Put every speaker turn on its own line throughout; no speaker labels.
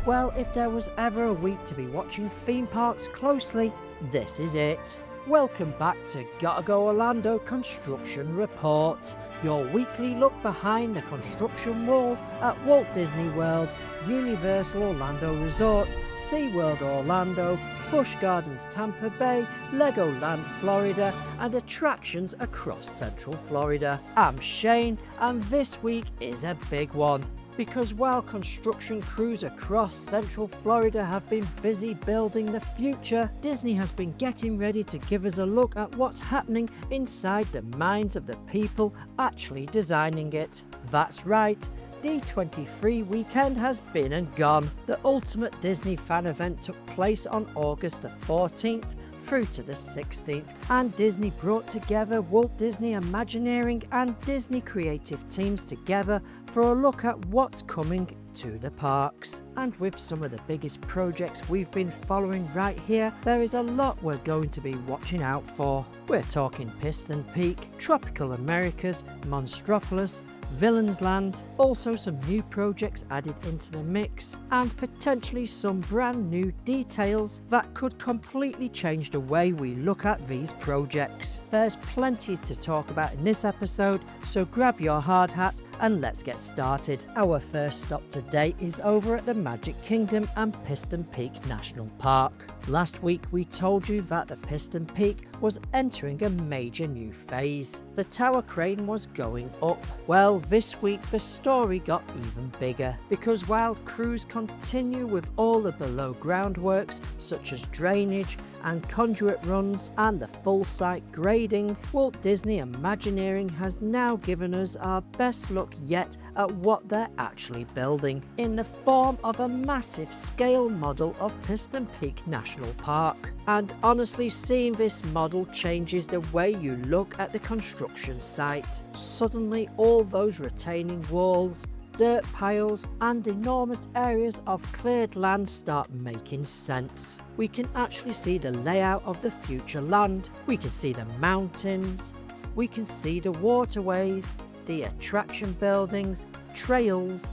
Well, if there was ever a week to be watching theme parks closely, this is it. Welcome back to Gotta Go Orlando Construction Report, your weekly look behind the construction walls at Walt Disney World, Universal Orlando Resort, SeaWorld Orlando, Busch Gardens Tampa Bay, Legoland Florida, and attractions across Central Florida. I'm Shane, and this week is a big one. Because while construction crews across Central Florida have been busy building the future, Disney has been getting ready to give us a look at what's happening inside the minds of the people actually designing it. That's right, D23 weekend has been and gone. The ultimate Disney fan event took place on August the 14th through to the 16th, and Disney brought together Walt Disney Imagineering and Disney creative teams together for a look at what's coming to the parks. And with some of the biggest projects we've been following right here, there is a lot we're going to be watching out for. We're talking Piston Peak, Tropical Americas, Monstropolis, Villains Land, also some new projects added into the mix, and potentially some brand new details that could completely change the way we look at these projects. There's plenty to talk about in this episode, so grab your hard hats and let's get started. Our first stop today is over at the Magic Kingdom and Piston Peak National Park. Last week we told you that the Piston Peak was entering a major new phase. The tower crane was going up. Well, this week the story got even bigger, because while crews continue with all the below ground works such as drainage and conduit runs and the full site grading, Walt Disney Imagineering has now given us our best look yet at what they're actually building, in the form of a massive scale model of Piston Peak National Park. And honestly, seeing this model changes the way you look at the construction site. Suddenly all those retaining walls, dirt piles and enormous areas of cleared land start making sense. We can actually see the layout of the future land. We can see the mountains, we can see the waterways, the attraction buildings, trails,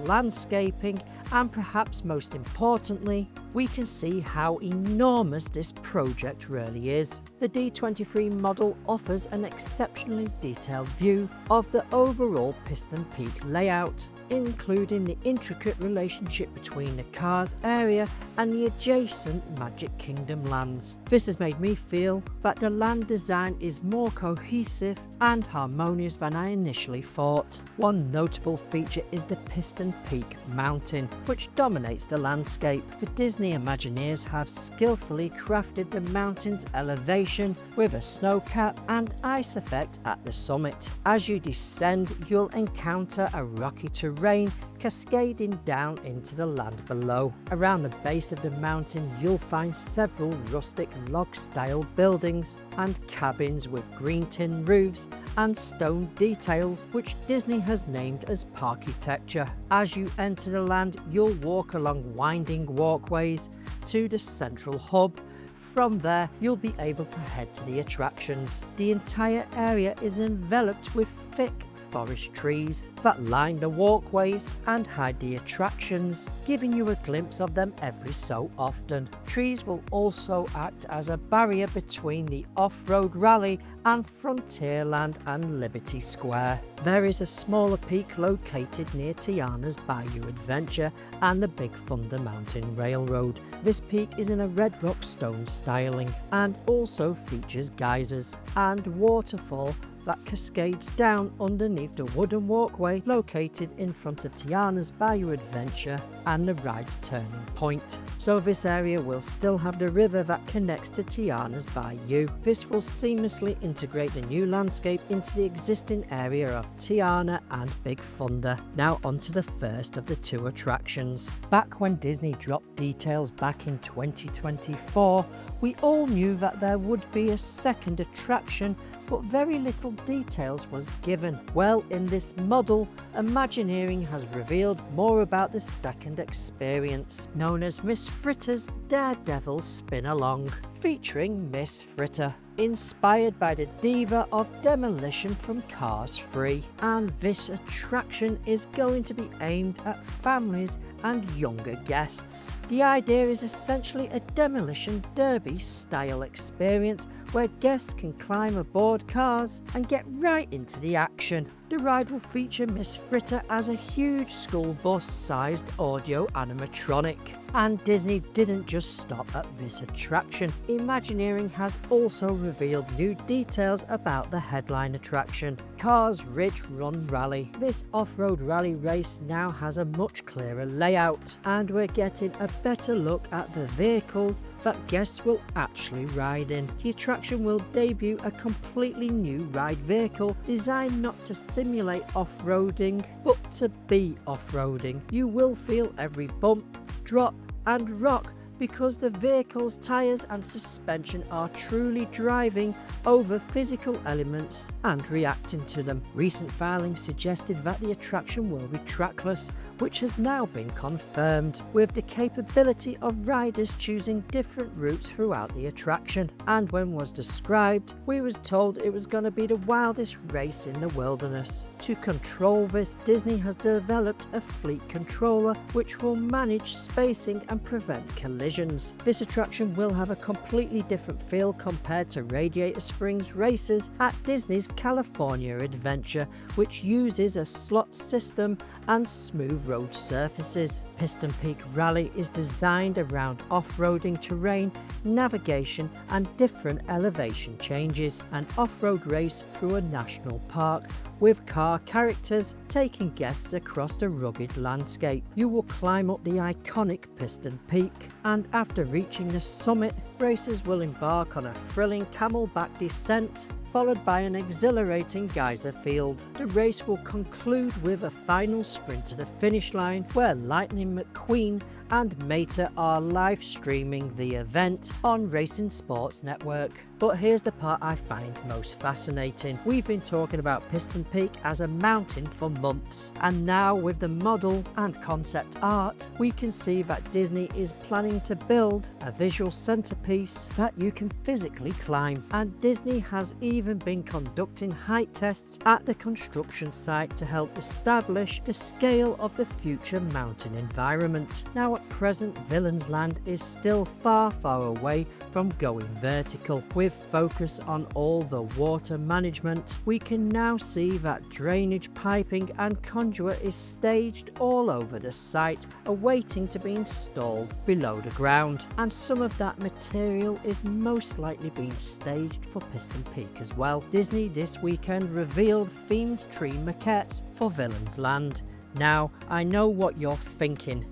landscaping, and perhaps most importantly, we can see how enormous this project really is. The D23 model offers an exceptionally detailed view of the overall Piston Peak layout, including the intricate relationship between the cars area and the adjacent Magic Kingdom lands. This has made me feel that the land design is more cohesive and harmonious than I initially thought. One notable feature is the Piston Peak Mountain, which dominates the landscape. The Disney Imagineers have skillfully crafted the mountain's elevation with a snow cap and ice effect at the summit. As you descend, you'll encounter a rocky terrain cascading down into the land below. Around the base of the mountain, you'll find several rustic log-style buildings and cabins with green tin roofs and stone details, which Disney has named as Parkitecture. As you enter the land, you'll walk along winding walkways to the central hub. From there, you'll be able to head to the attractions. The entire area is enveloped with thick forest trees that line the walkways and hide the attractions, giving you a glimpse of them every so often. Trees will also act as a barrier between the off-road rally and Frontierland and Liberty Square. There is a smaller peak located near Tiana's Bayou Adventure and the Big Thunder Mountain Railroad. This peak is in a red rock stone styling and also features geysers and waterfall that cascades down underneath the wooden walkway located in front of Tiana's Bayou Adventure and the ride's turning point. So this area will still have the river that connects to Tiana's Bayou. This will seamlessly integrate the new landscape into the existing area of Tiana and Big Thunder. Now onto the first of the two attractions. Back when Disney dropped details back in 2024, we all knew that there would be a second attraction, but very little details was given. Well, in this model, Imagineering has revealed more about the second experience, known as Miss Fritter's Daredevil Spin Along. featuring Miss Fritter, inspired by the diva of demolition from Cars 3, and this attraction is going to be aimed at families and younger guests. The idea is essentially a demolition derby style experience where guests can climb aboard cars and get right into the action. The ride will feature Miss Fritter as a huge school bus sized audio animatronic. And Disney didn't just stop at this attraction. Imagineering has also revealed new details about the headline attraction, Cars Ridge Run Rally. This off-road rally race now has a much clearer layout, and we're getting a better look at the vehicles that guests will actually ride in. The attraction will debut a completely new ride vehicle designed not to simulate off-roading, but to be off-roading. You will feel every bump, drop and rock because the vehicle's tyres and suspension are truly driving over physical elements and reacting to them. Recent filings suggested that the attraction will be trackless, which has now been confirmed, with the capability of riders choosing different routes throughout the attraction. And when was described, we was told it was going to be the wildest race in the wilderness. To control this, Disney has developed a fleet controller which will manage spacing and prevent collisions. This attraction will have a completely different feel compared to Radiator Springs races at Disney's California Adventure, which uses a slot system and smooth road surfaces. Piston Peak Rally is designed around off-roading terrain, navigation and different elevation changes. An off-road race through a national park with car characters taking guests across the rugged landscape. You will climb up the iconic Piston Peak, and after reaching the summit, racers will embark on a thrilling camelback descent followed by an exhilarating geyser field. The race will conclude with a final sprint to the finish line where Lightning McQueen and Mater are live streaming the event on Racing Sports Network. But here's the part I find most fascinating. We've been talking about Piston Peak as a mountain for months, and now with the model and concept art, we can see that Disney is planning to build a visual centerpiece that you can physically climb. And Disney has even been conducting height tests at the construction site to help establish the scale of the future mountain environment. Now at present, Villains Land is still far away from going vertical. With focus on all the water management, we can now see that drainage piping and conduit is staged all over the site, awaiting to be installed below the ground. And some of that material is most likely being staged for Piston Peak as well. Disney this weekend revealed themed tree maquettes for Villains Land. Now, I know what you're thinking.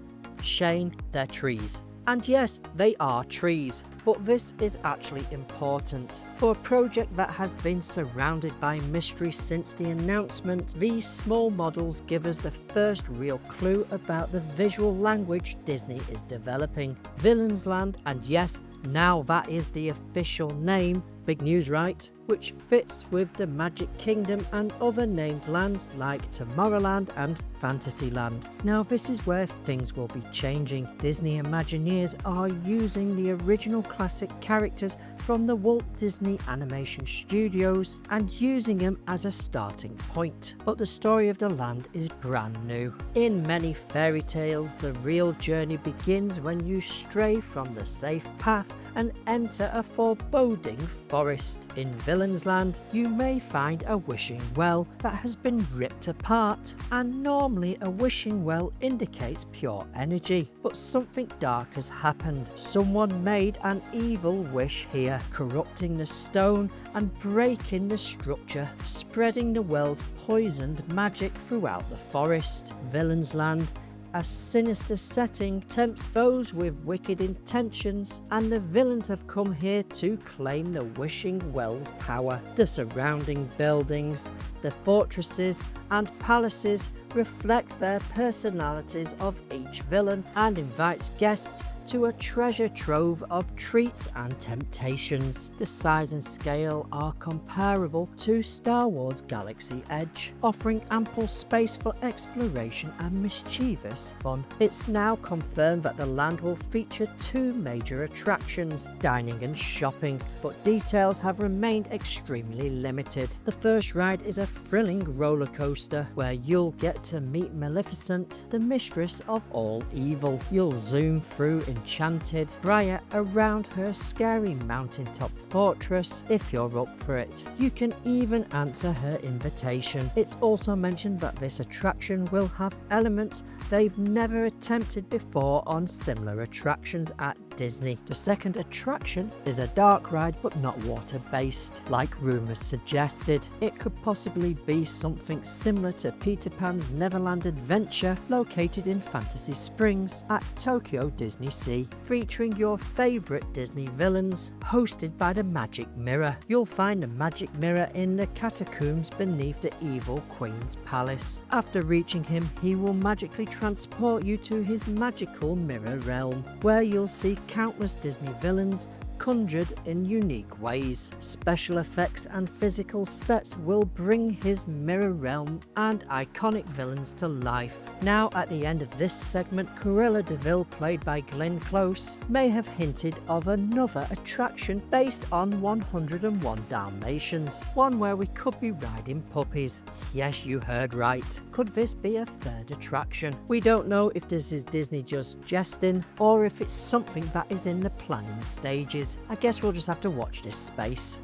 Shane, they're trees. And yes, they are trees, but this is actually important. For a project that has been surrounded by mystery since the announcement, these small models give us the first real clue about the visual language Disney is developing. Villains Land, and yes, now that is the official name. Big news, right? Which fits with the Magic Kingdom and other named lands like Tomorrowland and Fantasyland. Now this is where things will be changing. Disney Imagineers are using the original classic characters from the Walt Disney Animation Studios and using them as a starting point. But the story of the land is brand new. In many fairy tales, the real journey begins when you stray from the safe path and enter a foreboding forest. In Villains Land, you may find a wishing well that has been ripped apart, and normally a wishing well indicates pure energy. But something dark has happened. Someone made an evil wish here, corrupting the stone and breaking the structure, spreading the well's poisoned magic throughout the forest. Villains Land, a sinister setting, tempts foes with wicked intentions, and the villains have come here to claim the wishing well's power. The surrounding buildings, the fortresses and palaces reflect their personalities of each villain and invites guests to a treasure trove of treats and temptations. The size and scale are comparable to Star Wars Galaxy Edge, offering ample space for exploration and mischievous fun. It's now confirmed that the land will feature 2 major attractions, dining and shopping, but details have remained extremely limited. The first ride is a thrilling roller coaster where you'll get to meet Maleficent, the mistress of all evil. You'll zoom through enchanted Briar around her scary mountaintop fortress if you're up for it. You can even answer her invitation. It's also mentioned that this attraction will have elements they've never attempted before on similar attractions at Disney. The second attraction is a dark ride but not water based, like rumours suggested. It could possibly be something similar to Peter Pan's Neverland Adventure, located in Fantasy Springs at Tokyo Disney Sea, featuring your favourite Disney villains, hosted by the Magic Mirror. You'll find the Magic Mirror in the catacombs beneath the evil Queen's palace. After reaching him, he will magically transport you to his magical mirror realm, where you'll see countless Disney villains conjured in unique ways. Special effects and physical sets will bring his mirror realm and iconic villains to life. Now, at the end of this segment, Cruella de Vil, played by Glenn Close, may have hinted of another attraction based on 101 Dalmatians, one where we could be riding puppies. Yes, you heard right. Could this be a third attraction? We don't know if this is Disney just jesting or if it's something that is in the planning stages. I guess we'll just have to watch this space.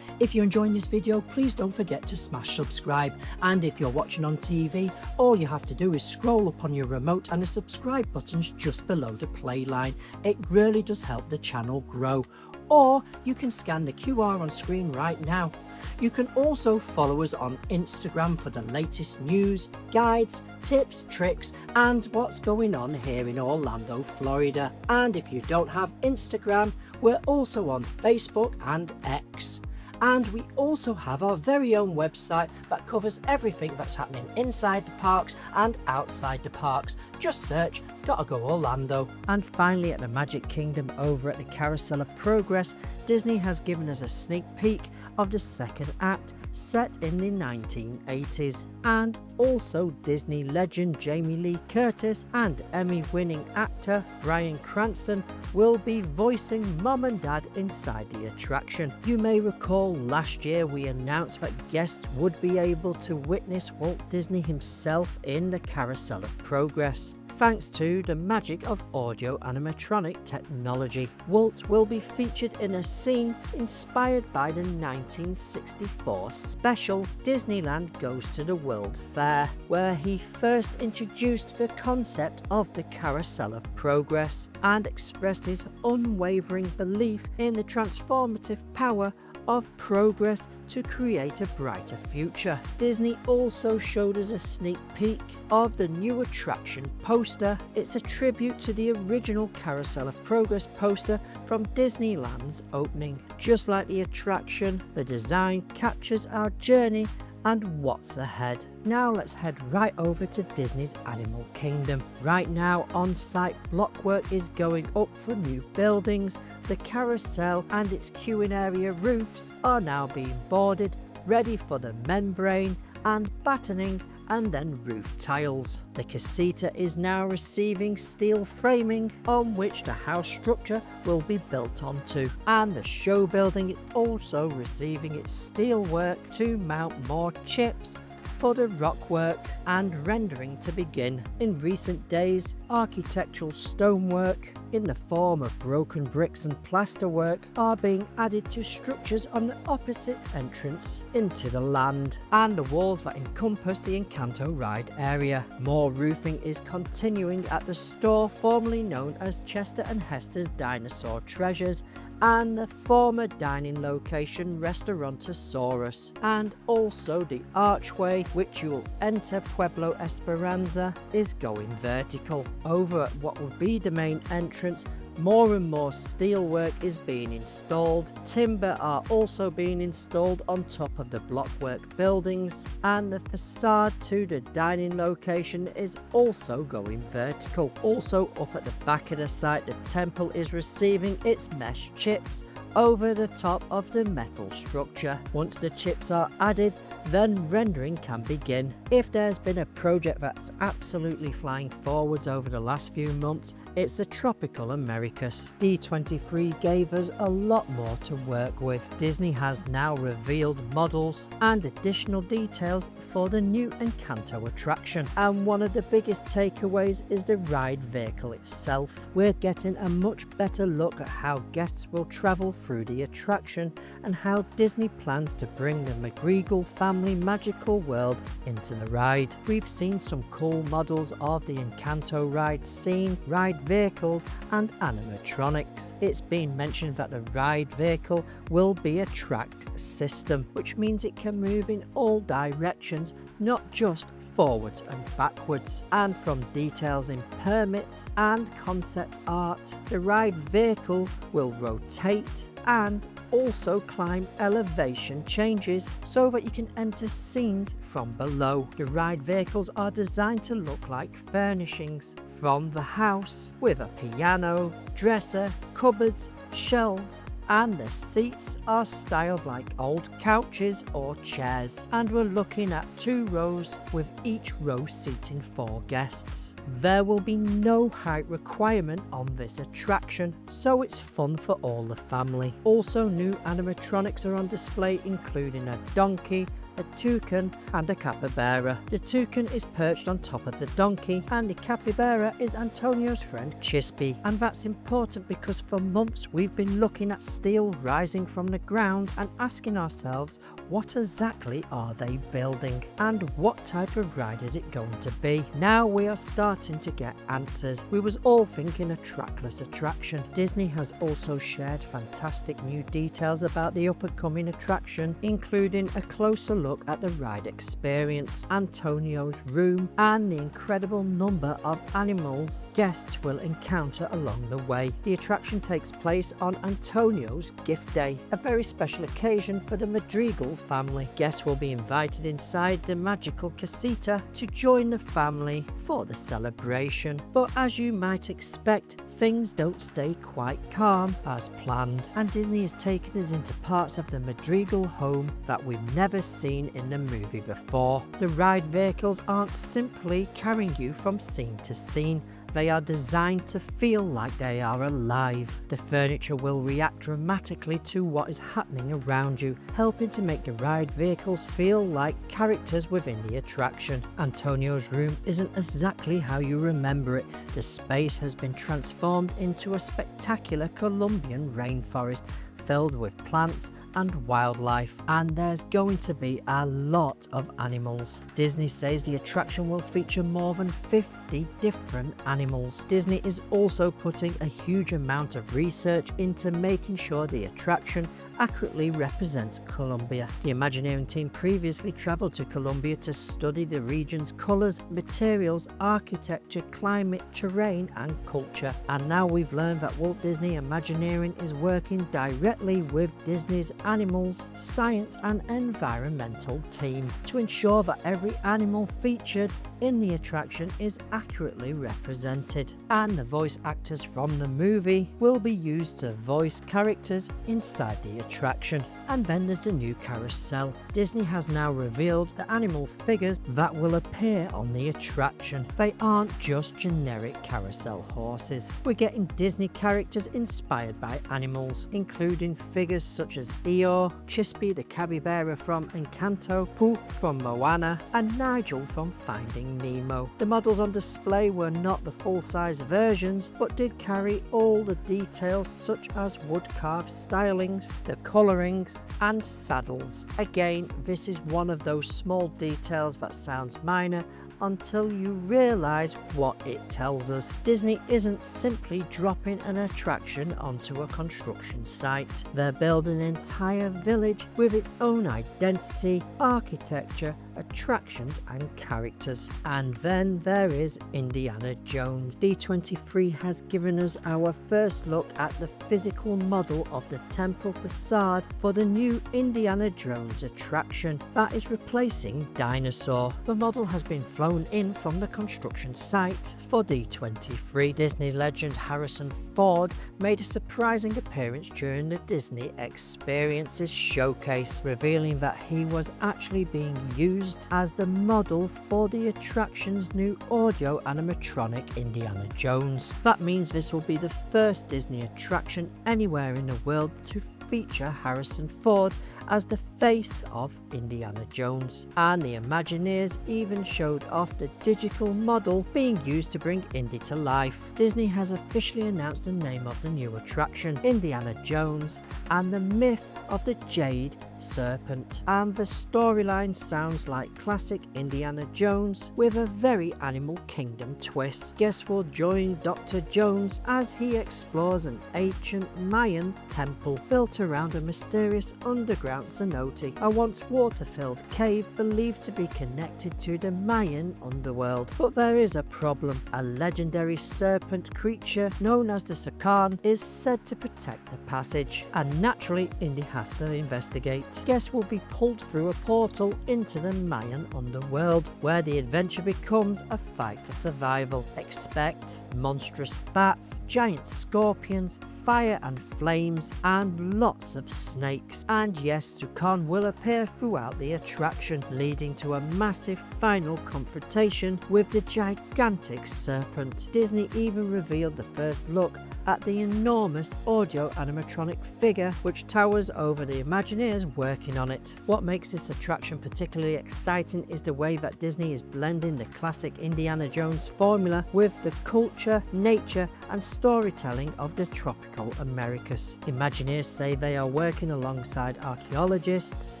If you're enjoying this video, please don't forget to smash subscribe, and if you're watching on TV, all you have to do is scroll up on your remote and the subscribe button's just below the play line. It really does help the channel grow. Or you can scan the QR on screen right now. You can also follow us on Instagram for the latest news, guides, tips, tricks, and what's going on here in Orlando, Florida. And if you don't have Instagram, we're also on Facebook and X. And we also have our very own website that covers everything that's happening inside the parks and outside the parks. Just search Gotta Go Orlando.
And finally, at the Magic Kingdom over at the Carousel of Progress, Disney has given us a sneak peek of the second act, set in the 1980s. And also Disney legend Jamie Lee Curtis and Emmy-winning actor Bryan Cranston will be voicing Mom and Dad inside the attraction. You may recall last year we announced that guests would be able to witness Walt Disney himself in the Carousel of Progress, thanks to the magic of audio animatronic technology. Walt will be featured in a scene inspired by the 1964 special Disneyland Goes to the World Fair, where he first introduced the concept of the Carousel of Progress and expressed his unwavering belief in the transformative power of progress to create a brighter future. Disney also showed us a sneak peek of the new attraction poster. It's a tribute to the original Carousel of Progress poster from Disneyland's opening. Just like the attraction, the design captures our journey and what's ahead. Now let's head right over to Disney's Animal Kingdom. Right now, on-site block work is going up for new buildings. The carousel and its queuing area roofs are now being boarded, ready for the membrane and battening and then roof tiles. The casita is now receiving steel framing on which the house structure will be built onto, and the show building is also receiving its steel work to mount more chips for the rock work and rendering to begin. In recent days, architectural stonework in the form of broken bricks and plasterwork are being added to structures on the opposite entrance into the land and the walls that encompass the Encanto ride area. More roofing is continuing at the store formerly known as Chester and Hester's Dinosaur Treasures and the former dining location Restaurantosaurus, and also the archway which you will enter Pueblo Esperanza is going vertical. Over at what will be the main entrance, more and more steelwork is being installed, timber are also being installed on top of the blockwork buildings, and the facade to the dining location is also going vertical. Also up at the back of the site, the temple is receiving its mesh chips over the top of the metal structure. Once the chips are added, then rendering can begin. If there's been a project that's absolutely flying forwards over the last few months, it's the Tropical Americas. D23 gave us a lot more to work with. Disney has now revealed models and additional details for the new Encanto attraction, and one of the biggest takeaways is the ride vehicle itself. We're getting a much better look at how guests will travel through the attraction and how Disney plans to bring the McGreagle family magical world into the ride. We've seen some cool models of the Encanto ride scene, ride vehicles and animatronics. It's been mentioned that the ride vehicle will be a tracked system, which means it can move in all directions, not just forwards and backwards. And from details in permits and concept art, the ride vehicle will rotate and also climb elevation changes so that you can enter scenes from below. The ride vehicles are designed to look like furnishings from the house, with a piano, dresser, cupboards, shelves, and the seats are styled like old couches or chairs, and we're looking at 2 rows with each row seating 4 guests. There will be no height requirement on this attraction, so it's fun for all the family. Also, new animatronics are on display, including a donkey, a toucan and a capybara. The toucan is perched on top of the donkey and the capybara is Antonio's friend Chispy, and that's important because for months we've been looking at steel rising from the ground and asking ourselves, what exactly are they building and what type of ride is it going to be? Now we are starting to get answers. We was all thinking a trackless attraction. Disney has also shared fantastic new details about the up and coming attraction, including a closer look at the ride experience, Antonio's room, and the incredible number of animals guests will encounter along the way. The attraction takes place on Antonio's gift day, a very special occasion for the Madrigal family. Guests will be invited inside the magical casita to join the family for the celebration. But as you might expect, things don't stay quite calm as planned, and Disney has taken us into parts of the Madrigal home that we've never seen in the movie before. The ride vehicles aren't simply carrying you from scene to scene. They are designed to feel like they are alive. The furniture will react dramatically to what is happening around you, helping to make the ride vehicles feel like characters within the attraction. Antonio's room isn't exactly how you remember it. The space has been transformed into a spectacular Colombian rainforest filled with plants and wildlife, and there's going to be a lot of animals. Disney says the attraction will feature more than 50 different animals. Disney is also putting a huge amount of research into making sure the attraction accurately represents Colombia. The Imagineering team previously travelled to Colombia to study the region's colours, materials, architecture, climate, terrain and culture. And now we've learned that Walt Disney Imagineering is working directly with Disney's animals, science and environmental team to ensure that every animal featured in the attraction is accurately represented. And the voice actors from the movie will be used to voice characters inside the attraction. And then there's the new Carousel. Disney has now revealed the animal figures that will appear on the attraction. They aren't just generic carousel horses. We're getting Disney characters inspired by animals, including figures such as Eeyore, Chispy the capybara from Encanto, Pooh from Moana, and Nigel from Finding Nemo. The models on display were not the full-size versions, but did carry all the details such as wood-carved stylings, the colourings, and saddles. Again, this is one of those small details that sounds minor until you realise what it tells us. Disney isn't simply dropping an attraction onto a construction site. They're building an entire village with its own identity, architecture, attractions and characters. And then there is Indiana Jones. D23 has given us our first look at the physical model of the temple facade for the new Indiana Jones attraction that is replacing Dinosaur. The model has been flown in from the construction site for D23. Disney's legend Harrison Ford made a surprising appearance during the Disney Experiences showcase, revealing that he was actually being used as the model for the attraction's new audio animatronic Indiana Jones. That means this will be the first Disney attraction anywhere in the world to feature Harrison Ford as the face of Indiana Jones, and the Imagineers even showed off the digital model being used to bring Indy to life. Disney has officially announced the name of the new attraction, Indiana Jones and the Myth of the Jade Serpent, and the storyline sounds like classic Indiana Jones with a very Animal Kingdom twist. Guests will join Dr. Jones as he explores an ancient Mayan temple built around a mysterious underground cenote, a once water-filled cave believed to be connected to the Mayan underworld. But there is a problem. A legendary serpent creature known as the Sakan is said to protect the passage, and naturally Indy has to investigate. Guests will be pulled through a portal into the Mayan underworld, where the adventure becomes a fight for survival. Expect monstrous bats, giant scorpions, fire and flames, and lots of snakes. And yes, Sukan will appear throughout the attraction, leading to a massive final confrontation with the gigantic serpent. Disney even revealed the first look at the enormous audio animatronic figure which towers over the Imagineers working on it. What makes this attraction particularly exciting is the way that Disney is blending the classic Indiana Jones formula with the culture, nature and storytelling of the tropical Americas. Imagineers say they are working alongside archaeologists,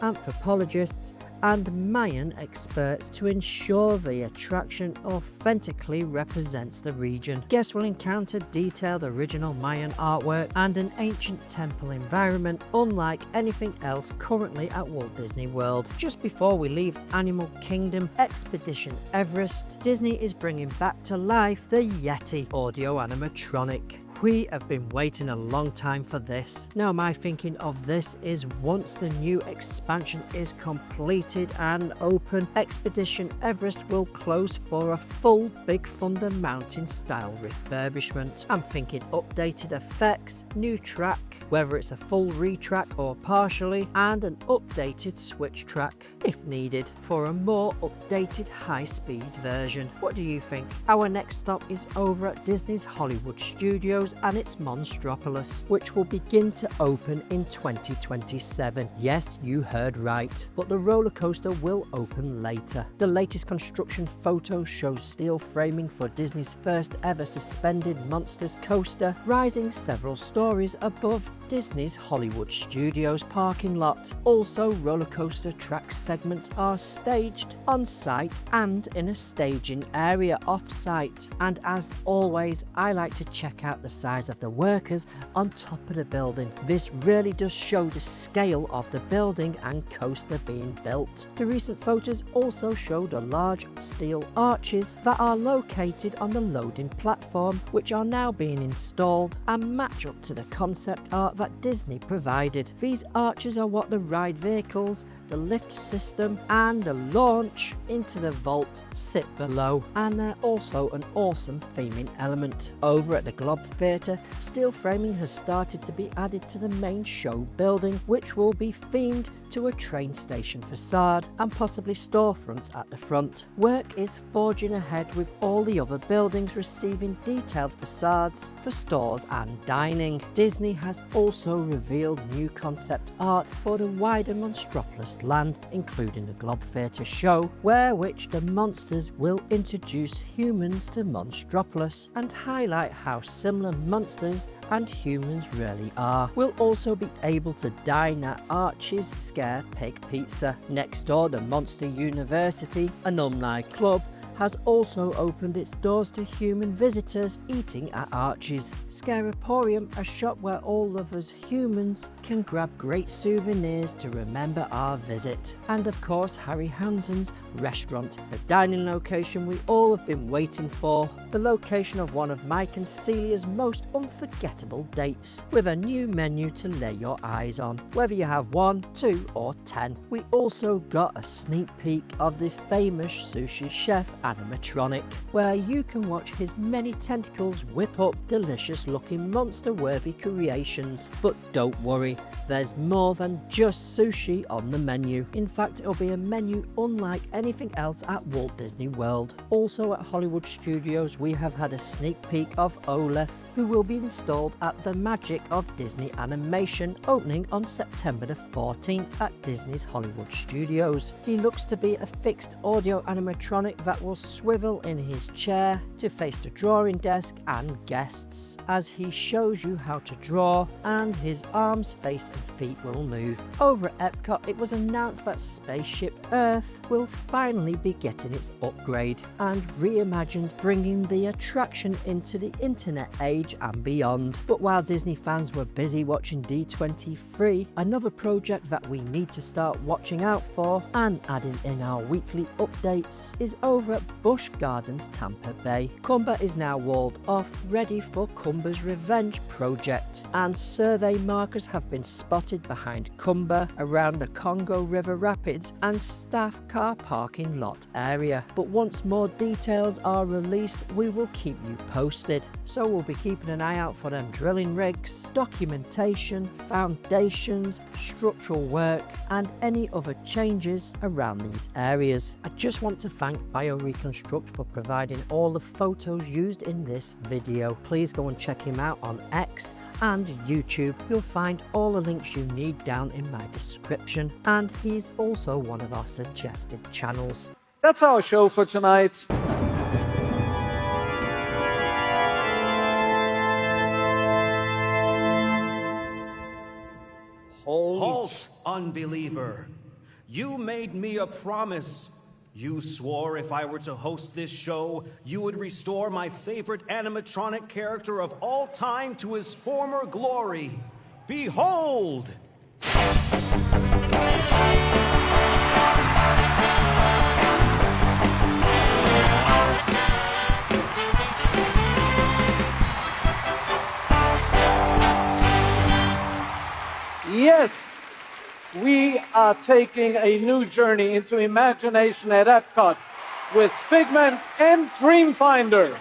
anthropologists and Mayan experts to ensure the attraction authentically represents the region. Guests will encounter detailed original Mayan artwork and an ancient temple environment unlike anything else currently at Walt Disney World. Just before we leave Animal Kingdom Expedition Everest, Disney is bringing back to life the Yeti audio animatronic. We have been waiting a long time for this. Now my thinking of this is once the new expansion is completed and open, Expedition Everest will close for a full Big Thunder Mountain style refurbishment. I'm thinking updated effects, new track, whether it's a full retrack or partially, and an updated switch track if needed for a more updated high-speed version. What do you think? Our next stop is over at Disney's Hollywood Studios and its Monstropolis, which will begin to open in 2027. Yes, you heard right, but the roller coaster will open later. The latest construction photos show steel framing for Disney's first ever suspended Monsters coaster, rising several stories above Disney's Hollywood Studios parking lot. Also, roller coaster track segments are staged on site and in a staging area off site. And as always, I like to check out the size of the workers on top of the building. This really does show the scale of the building and coaster being built. The recent photos also show the large steel arches that are located on the loading platform, which are now being installed and match up to the concept art that Disney provided. These arches are what the ride vehicles, the lift system and the launch into the vault sit below, and they're also an awesome theming element. Over at the Globe Theatre, steel framing has started to be added to the main show building, which will be themed to a train station facade and possibly storefronts at the front. Work is forging ahead with all the other buildings receiving detailed facades for stores and dining. Disney has also revealed new concept art for the wider Monstropolis land, including the Globe Theatre show, which the monsters will introduce humans to Monstropolis and highlight how similar monsters and humans really are. We'll also be able to dine at Archie's Scare Pig Pizza. Next door, the Monster University, an alumni club, has also opened its doors to human visitors eating at Archie's. Scaraporium, a shop where all of us humans can grab great souvenirs to remember our visit. And of course Harry Hansen's restaurant, the dining location we all have been waiting for, the location of one of Mike and Celia's most unforgettable dates, with a new menu to lay your eyes on, whether you have 1, 2 or 10. We also got a sneak peek of the famous sushi chef animatronic, where you can watch his many tentacles whip up delicious looking monster worthy creations. But don't worry, there's more than just sushi on the menu. In fact, it'll be a menu unlike anything else at Walt Disney World. Also at Hollywood Studios, we have had a sneak peek of Olaf, who will be installed at the Magic of Disney Animation, opening on September the 14th at Disney's Hollywood Studios. He looks to be a fixed audio animatronic that will swivel in his chair to face the drawing desk and guests as he shows you how to draw, and his arms, face and feet will move. Over at Epcot, it was announced that Spaceship Earth will finally be getting its upgrade and reimagined, bringing the attraction into the internet age and beyond. But while Disney fans were busy watching D23, another project that we need to start watching out for and adding in our weekly updates is over at Busch Gardens, Tampa Bay. Kumba is now walled off, ready for Kumba's revenge project, and survey markers have been spotted behind Kumba, around the Congo River Rapids and staff car parking lot area. But once more details are released, we will keep you posted. So we'll be keeping an eye out for them drilling rigs, documentation, foundations, structural work and any other changes around these areas. I just want to thank BioReconstruct for providing all the photos used in this video. Please go and check him out on X and YouTube. You'll find all the links you need down in my description, and he's also one of our suggested channels.
That's our show for tonight.
Halt, unbeliever. You made me a promise. You swore if I were to host this show, you would restore my favorite animatronic character of all time to his former glory. Behold!
Yes, we are taking a new journey into imagination at Epcot with Figment and Dreamfinder.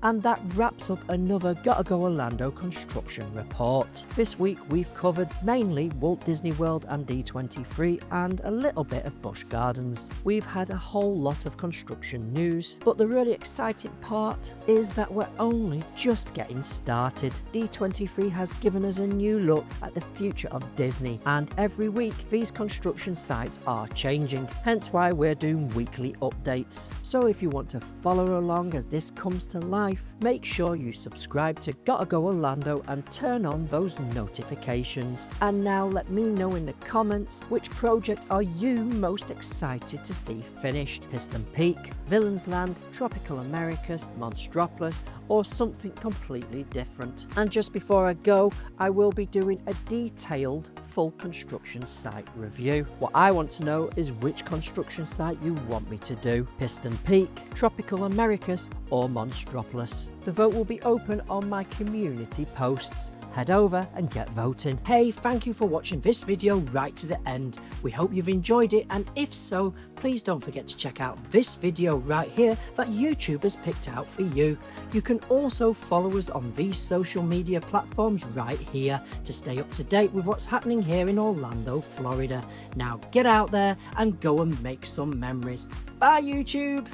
And that wraps up another Gotta Go Orlando construction report. This week we've covered mainly Walt Disney World and D23 and a little bit of Busch Gardens. We've had a whole lot of construction news, but the really exciting part is that we're only just getting started. D23 has given us a new look at the future of Disney, and every week these construction sites are changing, hence why we're doing weekly updates. So if you want to follow along as this comes to life, make sure you subscribe to Gotta Go Orlando and turn on those notifications. And now let me know in the comments, which project are you most excited to see finished? Piston Peak, Villains Land, Tropical Americas, Monstropolis, or something completely different? And just before I go, I will be doing a detailed full construction site review. What I want to know is which construction site you want me to do: Piston Peak, Tropical Americas or Monstropolis. The vote will be open on my community posts. Head over and get voting.
Hey, thank you for watching this video right to the end. We hope you've enjoyed it, and if so, please don't forget to check out this video right here that YouTube has picked out for you. You can also follow us on these social media platforms right here to stay up to date with what's happening here in Orlando, Florida. Now get out there and go and make some memories. Bye YouTube!